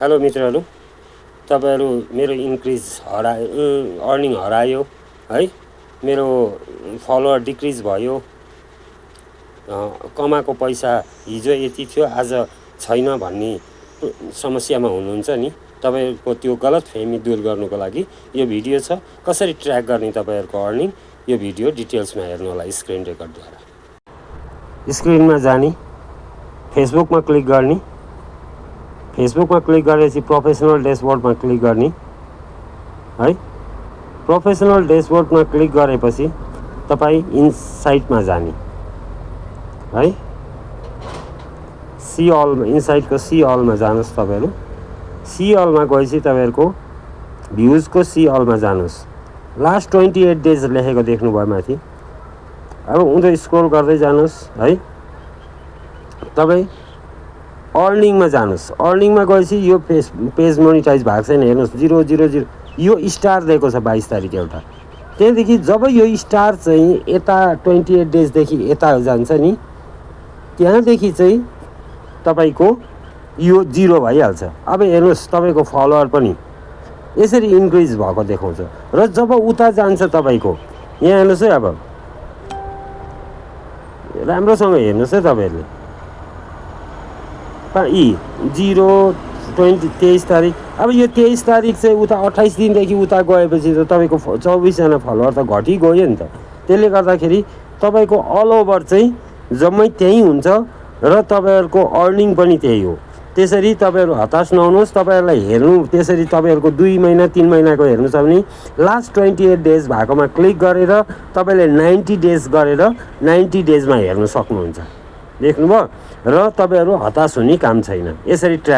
Hello मित्रहरू, तपाईहरु मेरो इन्क्रिज अर्निङ हरायो है, मेरो फलोअर डिक्रिज भयो, कमाएको पैसा हिजो यति थियो आज छैन भन्ने समस्यामा हुनुहुन्छ नि। तपाईहरुको त्यो गलतफहमी दूर गर्नको लागि यो भिडियो छ। कसरी ट्र्याक गर्ने तपाईहरुको अर्निङ, यो भिडियो डिटेल्समा हेर्नु होला स्क्रिन रेकर्डद्वारा। स्क्रिनमा जाने, फेसबुकमा क्लिक गर्ने, फेसबुकमा क्लिक गरेपछि प्रोफेसनल ड्याशबोर्डमा क्लिक गर्ने है। प्रोफेसनल ड्याशबोर्डमा क्लिक गरेपछि तपाई इनसाइटमा जाने है। सी अल इनसाइटको सी अलमा जानुस्। तपाईहरु सी अलमा गएपछि तपाईहरुको भ्युजको सी अलमा जानुस्। लास्ट 28 डेज लेखेको देख्नुभयो माथि। अब उन्दै स्क्रोल गर्दै जानुस् है। तपाई अर्निङमा जानुस्। अर्निङमा गएपछि यो पेज मोनिटाइज भएको छैन हेर्नुस्, 000 यो स्टार दिएको छ 22 तारिक एउटा। त्यहाँदेखि जब यो स्टार चाहिँ यता 28 डेज देखि यता जान्छ नि, त्यहाँदेखि चाहिँ तपाईको यो 0 भइहाल्छ। अब हेर्नुस्, तपाईको फलोअर पनि यसरी इन्क्रिज भएको देखाउँछ र जब उता जान्छ तपाईको, यहाँ हेर्नुस् है। अब राम्रोसँग हेर्नुस् है तपाईहरुले। 23 तारिक। अब यो 23 तारिक चाहिँ उता 28 दिनदेखि उता गएपछि त तपाईको 24 जना फलोअर त घटी गयो नि त। त्यसले गर्दाखेरि तपाईको अल ओभर चाहिँ जम्मै त्यही हुन्छ र तपाईहरुको अर्निङ पनि त्यही हो। त्यसरी तपाईहरु हताश नहुनुहोस्। तपाईहरुलाई हेर्नु, त्यसरी तपाईहरुको 2 महिना 3 महिनाको हेर्नु छ भने लास्ट 28 डेज भएकोमा क्लिक गरेर तपाईले 90 डेज गरेर 90 डेजमा हेर्न सक्नुहुन्छ। देख्नुभयो? र तपाईहरु हताश हुने काम छैन। यसरी ट्र्याक